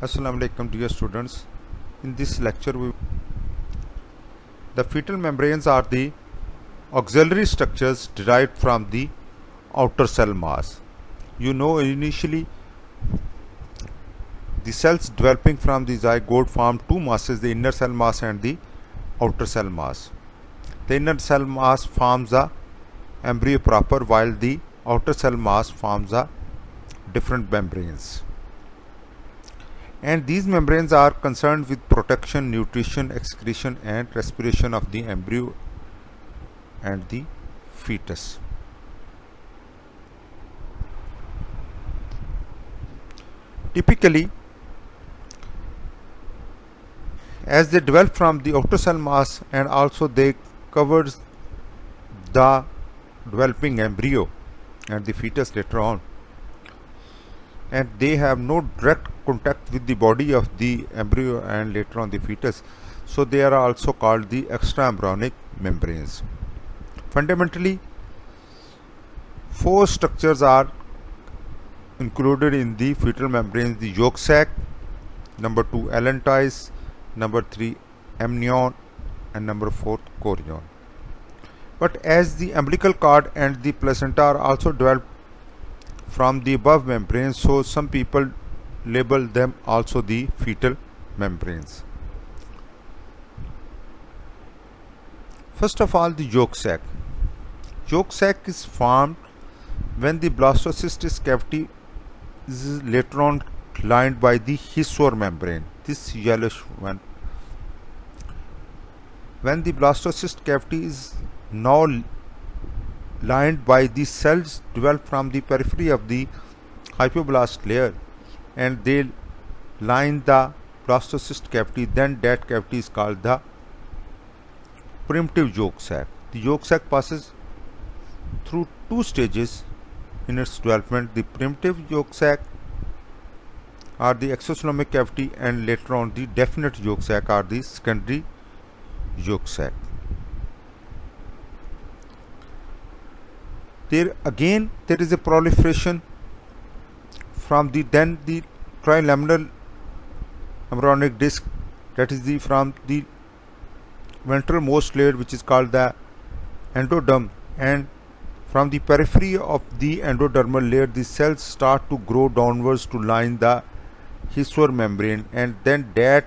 Assalamu alaikum dear students. In this lecture, the fetal membranes are the auxiliary structures derived from the outer cell mass. You know, initially the cells developing from the zygote form two masses, the inner cell mass and the outer cell mass. The inner cell mass forms the embryo proper, while the outer cell mass forms the different membranes. And these membranes are concerned with protection, nutrition, excretion and respiration of the embryo and the fetus. Typically, as they develop from the outer cell mass and also they covers the developing embryo and the fetus later on, and they have no direct contact with the body of the embryo and later on the fetus, so they are also called the extraembryonic membranes. Fundamentally, four structures are included in the fetal membranes: the yolk sac, number 2 allantois, number 3 amnion, and number 4 chorion. But as the umbilical cord and the placenta are also developed from the above membranes, so some people label them also the fetal membranes. First of all, the yolk sac. Yolk sac is formed when the blastocystis cavity is later on lined by the Hissor membrane, this yellowish one. When the blastocyst cavity is now lined by the cells developed from the periphery of the hypoblast layer and they line the blastocyst cavity, then that cavity is called the primitive yolk sac. The yolk sac passes through two stages in its development: the primitive yolk sac or the exocoelomic cavity, and later on the definite yolk sac or the secondary yolk sac. There is a proliferation from the trilaminar embryonic disc, that is from the ventralmost layer, which is called the endoderm, and from the periphery of the endodermal layer the cells start to grow downwards to line the Hissor membrane, and then that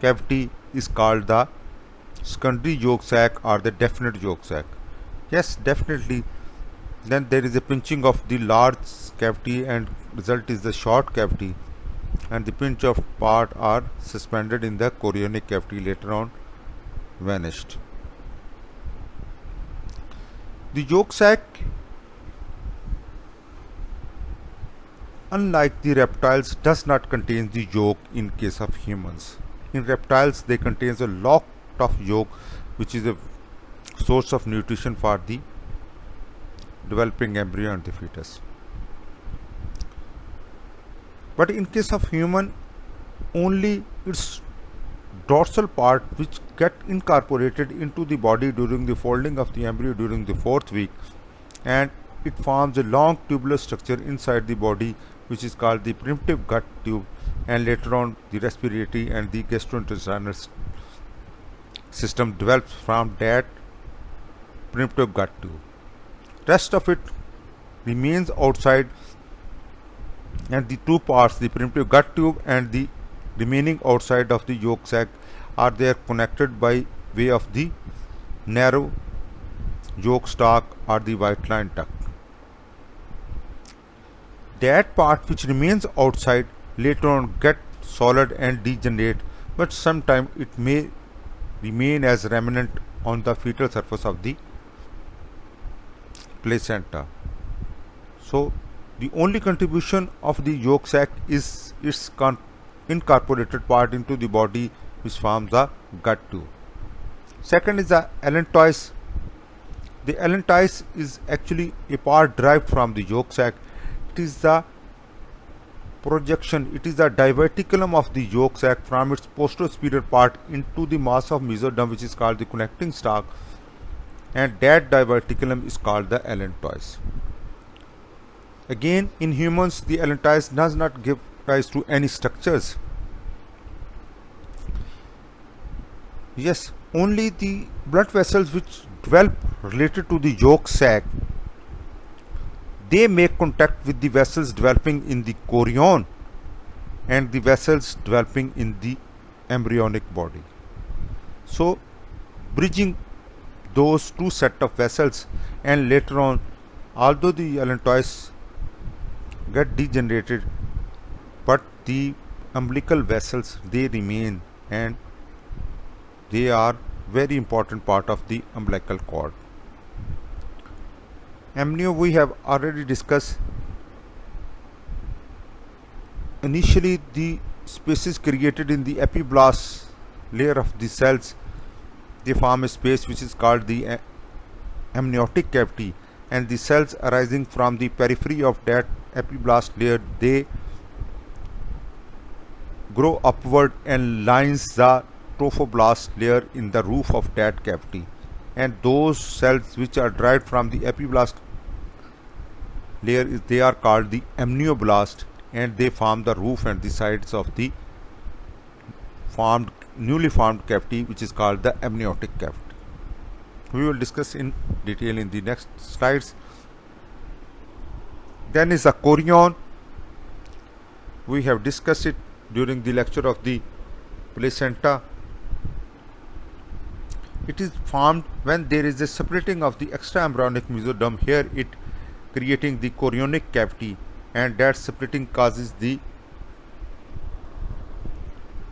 cavity is called the secondary yolk sac or the definite yolk sac. Yes, definitely. Then there is a pinching of the large cavity and result is the short cavity, and the pinch of part are suspended in the chorionic cavity, later on vanished. The yolk sac, unlike the reptiles, does not contain the yolk in case of humans. In reptiles they contain a lot of yolk, which is a source of nutrition for the developing embryo and the fetus. But in case of human, only its dorsal part, which get incorporated into the body during the folding of the embryo during the 4th week, and it forms a long tubular structure inside the body, which is called the primitive gut tube, and later on the respiratory and the gastrointestinal system develops from that primitive gut tube. Rest of it remains outside, and the two parts, the primitive gut tube and the remaining outside of the yolk sac, are there connected by way of the narrow yolk stalk or the white line duct. That part which remains outside later on get solid and degenerate, but sometimes it may remain as remnant on the fetal surface of the placenta. So the only contribution of the yolk sac is its incorporated part into the body, which forms the gut tube. Second is the allantois. The allantois is actually a part derived from the yolk sac. It is the projection, it is the diverticulum of the yolk sac from its posterior part into the mass of mesoderm, which is called the connecting stalk, and that diverticulum is called the allantois. Again, in humans, the allantois does not give ties to any structures. Yes, only the blood vessels which develop related to the yolk sac, they make contact with the vessels developing in the chorion and the vessels developing in the embryonic body. So bridging those two set of vessels, and later on, although the allantois get degenerated, but the umbilical vessels, they remain, and they are very important part of the umbilical cord. Amnio we have already discussed. Initially, the spaces created in the epiblast layer of the cells, they form a space which is called the amniotic cavity, and the cells arising from the periphery of that epiblast layer, they grow upward and lines the trophoblast layer in the roof of that cavity, and those cells which are derived from the epiblast layer, they are called the amnioblast, and they form the roof and the sides of the newly formed cavity which is called the amniotic cavity. We will discuss in detail in the next slides. Then is the chorion. We have discussed it during the lecture of the placenta. It is formed when there is a separating of the extraembryonic mesoderm, here it creating the chorionic cavity, and that separating causes the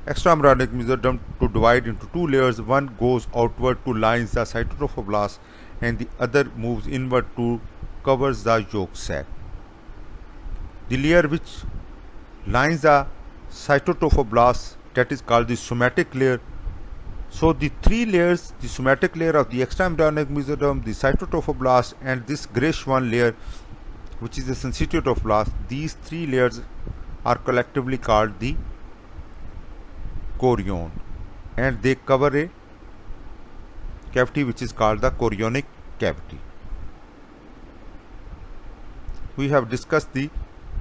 extraembryonic mesoderm to divide into two layers. One goes outward to lines the cytotrophoblast, and the other moves inward to covers the yolk sac. The layer which lines the cytotrophoblast, that is called the somatic layer. So the three layers, the somatic layer of the extraembryonic mesoderm, the cytotrophoblast, and this grayish one layer which is the sensitotrophoblast, these three layers are collectively called the chorion, and they cover a cavity which is called the chorionic cavity. We have discussed the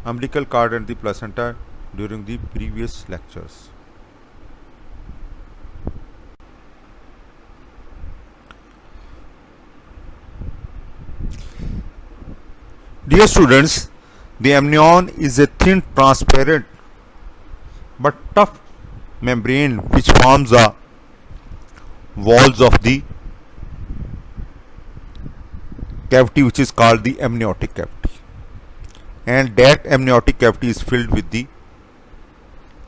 umbilical cord and the placenta during the previous lectures. Dear students, the amnion is a thin, transparent but tough membrane which forms the walls of the cavity which is called the amniotic cavity, and that amniotic cavity is filled with the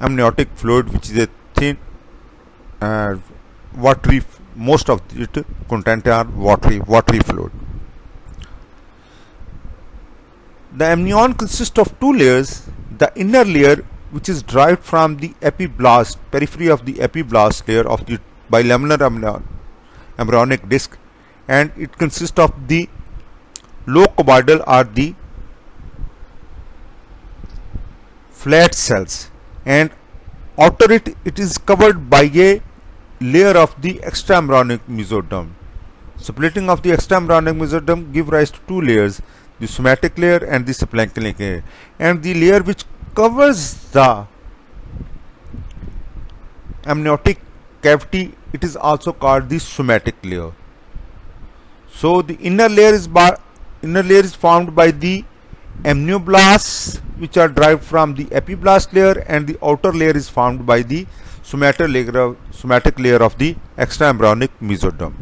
amniotic fluid which is a thin watery, most of it content are watery fluid. The amnion consists of two layers. The inner layer, which is derived from the epiblast, periphery of the epiblast layer of the bilaminar embryonic disc, and it consists of the low cuboidal or the flat cells, and outer it is covered by a layer of the extraembryonic mesoderm. Splitting of the extraembryonic mesoderm give rise to two layers, the somatic layer and the subclavicular layer, and the layer which covers the amniotic cavity, it is also called the somatic layer. So the inner layer is formed by the amnioblasts which are derived from the epiblast layer, and the outer layer is formed by the somatic layer of the extraembryonic mesoderm.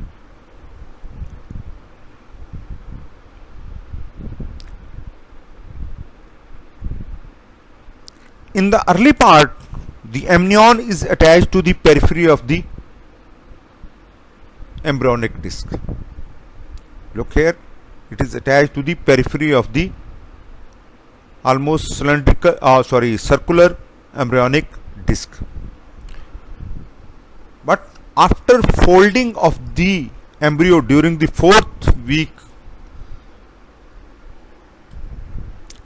In the early part, the amnion is attached to the periphery of the embryonic disc. Look here, it is attached to the periphery of the almost circular embryonic disc. But after folding of the embryo during the 4th week,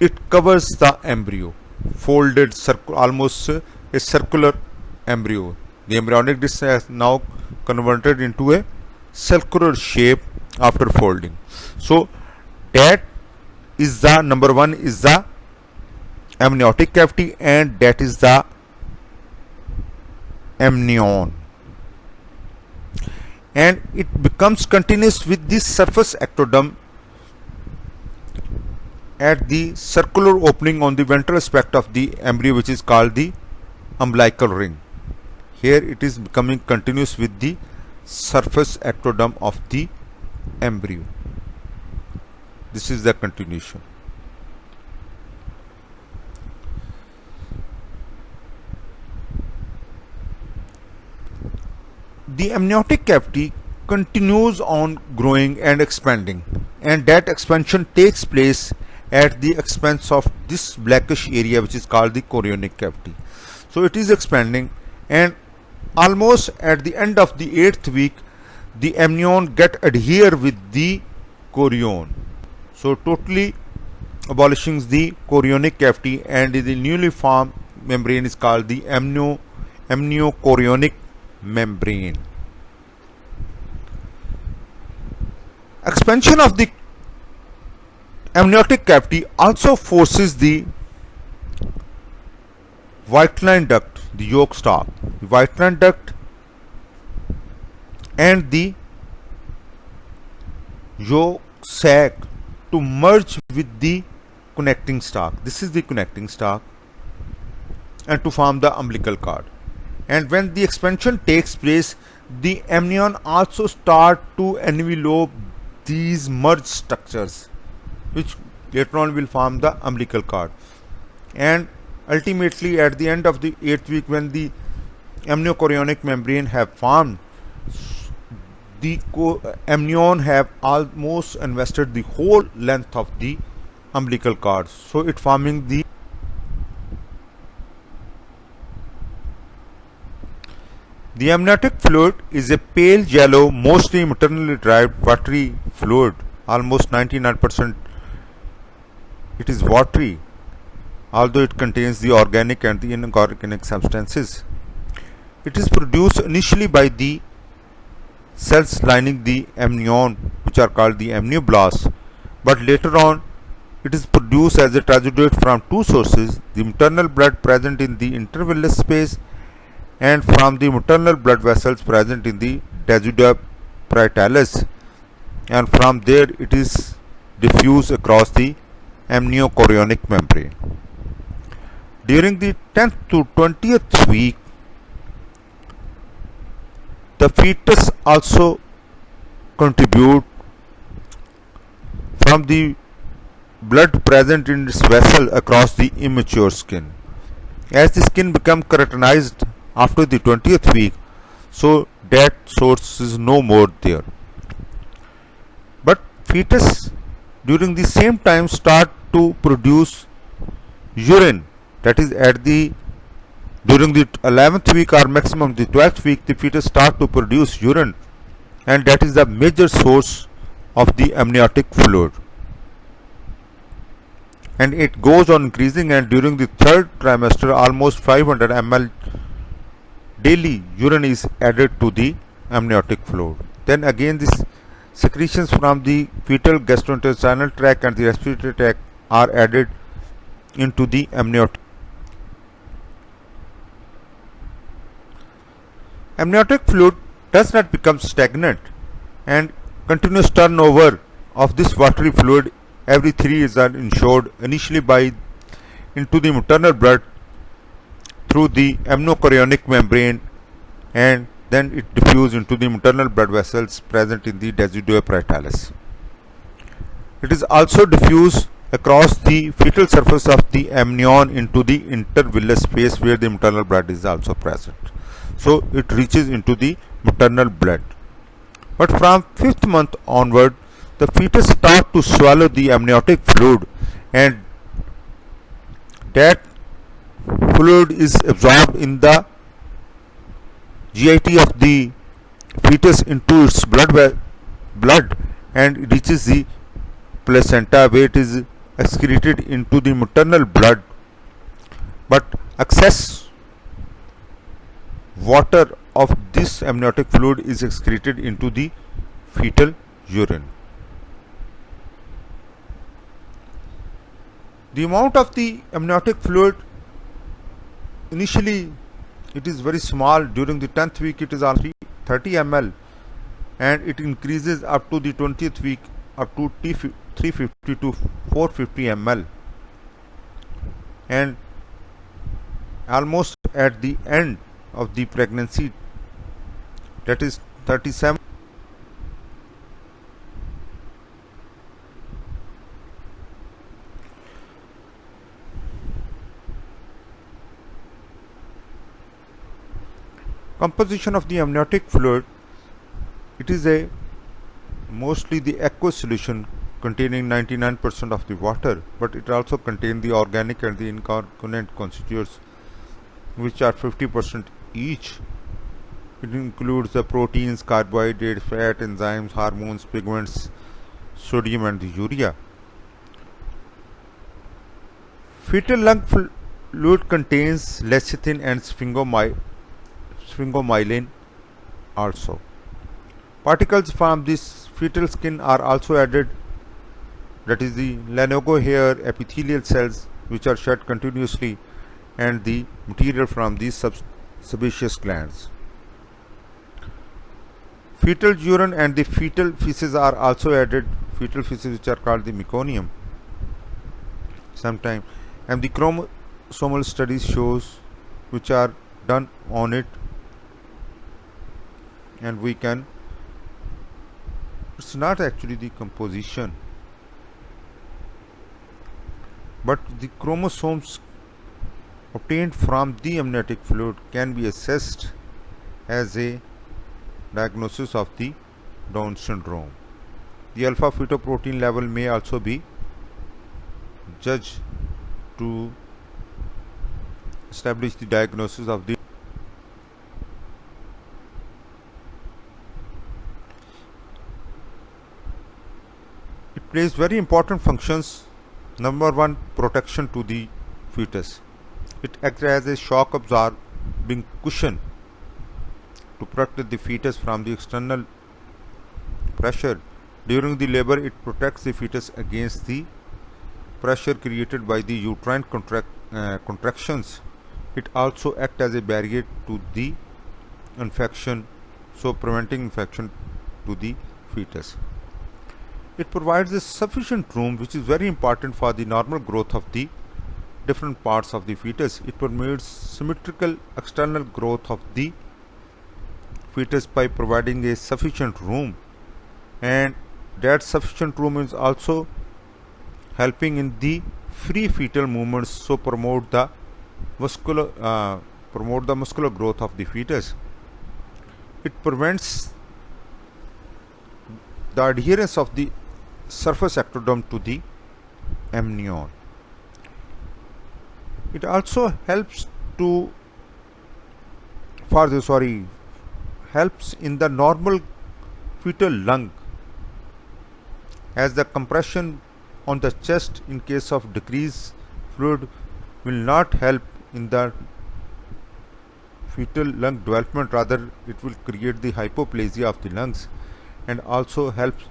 it covers the embryo, folded almost a circular embryo. The embryonic disc has now converted into a circular shape after folding. So that is the number one is the amniotic cavity, and that is the amnion, and it becomes continuous with the surface ectoderm at the circular opening on the ventral aspect of the embryo, which is called the umbilical ring. Here it is becoming continuous with the surface ectoderm of the embryo. This is the continuation. The amniotic cavity continues on growing and expanding, and that expansion takes place at the expense of this blackish area, which is called the chorionic cavity. So it is expanding, and almost at the end of the 8th week, the amnion get adhere with the chorion, so totally abolishing the chorionic cavity, and the newly formed membrane is called the amniochorionic membrane. Expansion of the amniotic cavity also forces the Whiteline duct, the yolk stalk, the Whiteline duct and the yolk sac to merge with the connecting stalk. This is the connecting stalk, and to form the umbilical cord. And when the expansion takes place, the amnion also start to envelope these merged structures, which later on will form the umbilical cord. And ultimately at the end of the 8th week, when the amniochorionic membrane have formed, the amnion have almost invested the whole length of the umbilical cord, so it forming the amniotic fluid is a pale yellow, mostly maternally derived watery fluid. Almost 99% it is watery, although it contains the organic and the inorganic substances. It is produced initially by the cells lining the amnion, which are called the amnioblasts, but later on it is produced as a tracheotomy from two sources: the maternal blood present in the intervillous space and from the maternal blood vessels present in the decidua parietalis, and from there it is diffused across the amniochorionic membrane. During the 10th to 20th week, the fetus also contribute from the blood present in its vessel across the immature skin. As the skin becomes keratinized after the 20th week, so that source is no more there. But fetus during the same time start to produce urine, that is at the during the 11th week or maximum the 12th week, the fetus start to produce urine, and that is the major source of the amniotic fluid, and it goes on increasing, and during the 3rd trimester almost 500 ml daily urine is added to the amniotic fluid. Then again this secretions from the fetal gastrointestinal tract and the respiratory tract are added into the amniotic. Amniotic fluid does not become stagnant, and continuous turnover of this watery fluid every 3 years are ensured, initially by into the maternal blood through the amniochorionic membrane, and then it diffuses into the maternal blood vessels present in the decidua parietalis. It is also diffused across the fetal surface of the amnion into the intervillous space where the maternal blood is also present. So it reaches into the maternal blood. But from 5th month onward, the fetus start to swallow the amniotic fluid, and that fluid is absorbed in the GIT of the fetus into its blood and reaches the placenta, where it is excreted into the maternal blood, but excess water of this amniotic fluid is excreted into the fetal urine. The amount of the amniotic fluid initially it is very small. During the 10th week it is only 30 ml, and it increases up to the 20th week up to 350 to 450 ml, and almost at the end of the pregnancy, that is 37. Composition of the amniotic fluid, it is a mostly the aqueous solution containing 99% of the water, but it also contains the organic and the inorganic constituents, which are 50% each. It includes the proteins, carbohydrates, fat, enzymes, hormones, pigments, sodium, and the urea. Fetal lung fluid contains lecithin and sphingomyelin also. Particles from this fetal skin are also added, that is the lanugo hair, epithelial cells which are shed continuously, and the material from these sebaceous glands. Fetal urine and the fetal feces are also added, fetal feces which are called the meconium sometime, and the chromosomal studies shows which are done on it, and we can, it's not actually the composition, but the chromosomes obtained from the amniotic fluid can be assessed as a diagnosis of the Down syndrome. The alpha fetoprotein level may also be judged to establish the diagnosis of the. It plays very important functions. Number one, protection to the fetus. It acts as a shock absorbing cushion to protect the fetus from the external pressure. During the labor, it protects the fetus against the pressure created by the uterine contractions. It also acts as a barrier to the infection, so preventing infection to the fetus. It provides a sufficient room, which is very important for the normal growth of the different parts of the fetus. It permits symmetrical external growth of the fetus by providing a sufficient room, and that sufficient room is also helping in the free fetal movements, so promote the muscular growth of the fetus. It prevents the adherence of the surface ectoderm to the amnion. It also helps helps in the normal fetal lung, as the compression on the chest in case of decreased fluid will not help in the fetal lung development, rather it will create the hypoplasia of the lungs, and also helps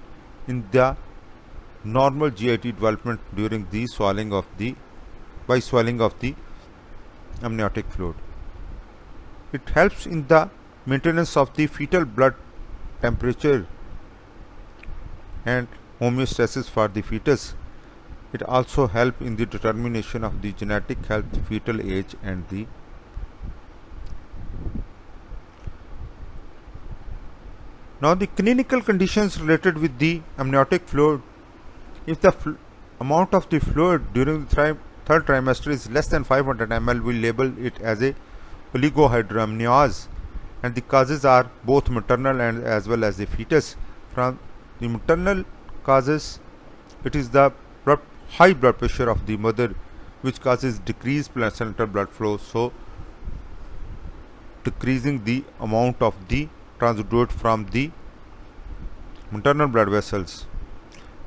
in the normal GIT development during the swelling of the amniotic fluid. It helps in the maintenance of the fetal blood temperature and homeostasis for the fetus. It also helps in the determination of the genetic health, fetal age, and the now the clinical conditions related with the amniotic fluid. If the amount of the fluid during the third trimester is less than 500 ml, we label it as a oligohydramnios, and the causes are both maternal and as well as the fetus. From the maternal causes, it is the high blood pressure of the mother, which causes decreased placental blood flow, so decreasing the amount of the transudate from the maternal blood vessels.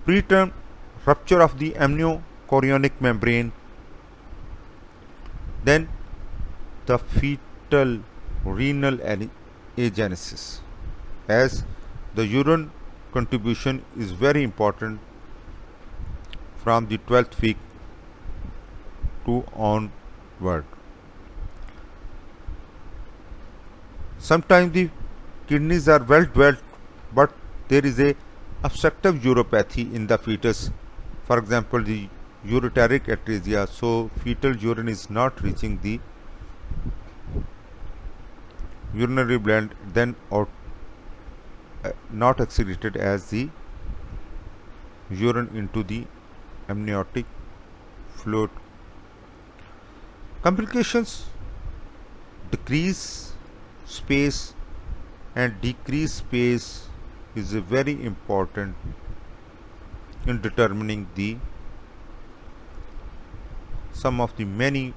Preterm rupture of the amniochorionic membrane, then the fetal renal agenesis, as the urine contribution is very important from the 12th week to onward. Sometimes the kidneys are well developed, but there is a obstructive uropathy in the fetus. For example, the ureteric atresia, so fetal urine is not reaching the urinary gland, then out, not excreted as the urine into the amniotic fluid. Complications: decrease space and decrease space is very important in determining the some of the many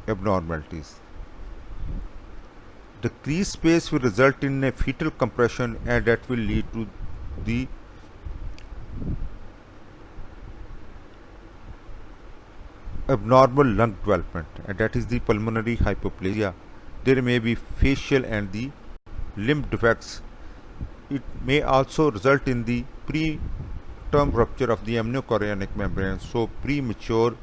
abnormalities. Decreased space will result in a fetal compression, and that will lead to the abnormal lung development, and that is the pulmonary hypoplasia. There may be facial and the limb defects. It may also result in the preterm rupture of the amniochorionic membrane, so premature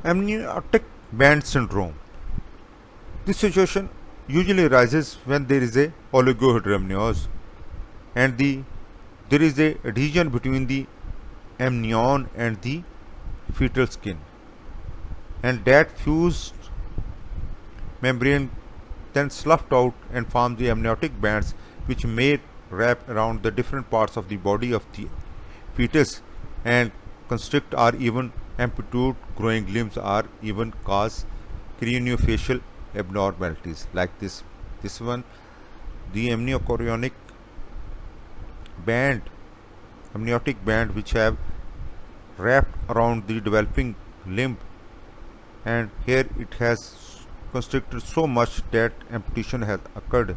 amniotic band syndrome. This situation usually arises when there is a oligohydramnios and there is a adhesion between the amnion and the fetal skin, and that fused membrane then sloughed out and forms the amniotic bands, which may wrap around the different parts of the body of the fetus and constrict or even amputate growing limbs or even cause craniofacial abnormalities like this one. The amniochorionic band, amniotic band, which have wrapped around the developing limb, and here it has constricted so much that amputation has occurred,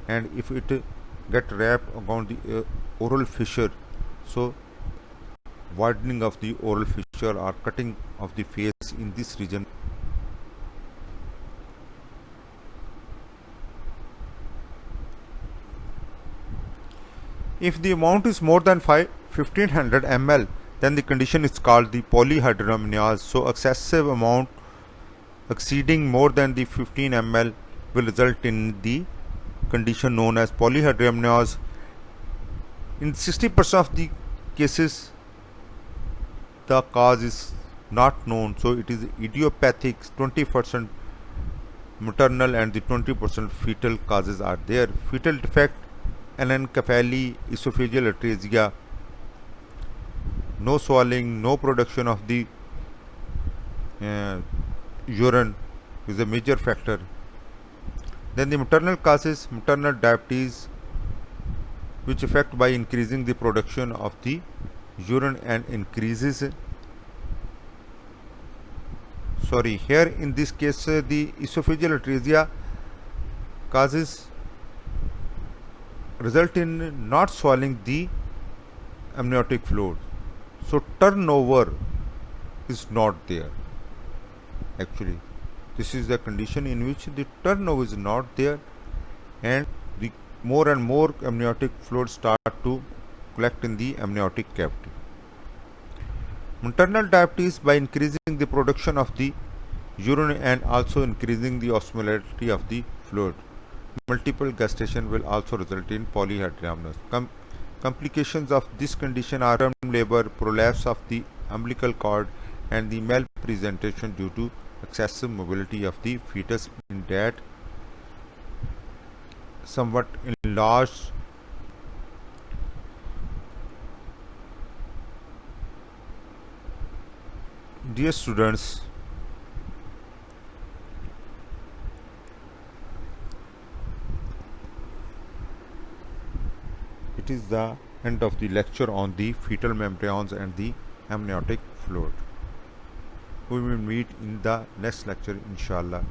and if it get wrapped around the oral fissure, so widening of the oral fissure or cutting of the face in this region. If the amount is more than 1500 ml, then the condition is called the polyhydramnios. So excessive amount exceeding more than the 15 ml will result in the condition known as polyhydramnios. In 60% of the cases, the cause is not known, so it is idiopathic. 20% maternal and the 20% fetal causes are there. Fetal defect, anencephaly, esophageal atresia, no swallowing, no production of the urine is a major factor. Then the maternal causes, maternal diabetes, which affect by increasing the production of the urine and increases here in this case the esophageal atresia causes result in not swallowing the amniotic fluid, so turnover is not there. Actually, this is the condition in which the turnover is not there, and the more and more amniotic fluid start to collect in the amniotic cavity. Maternal diabetes, by increasing the production of the urine and also increasing the osmolarity of the fluid. Multiple gestation will also result in polyhydramnios. Complications of this condition are term labor, prolapse of the umbilical cord, and the malpresentation due to excessive mobility of the fetus in that somewhat enlarged Dear students, it is the end of the lecture on the fetal membranes and the amniotic fluid. We will meet in the next lecture, inshallah.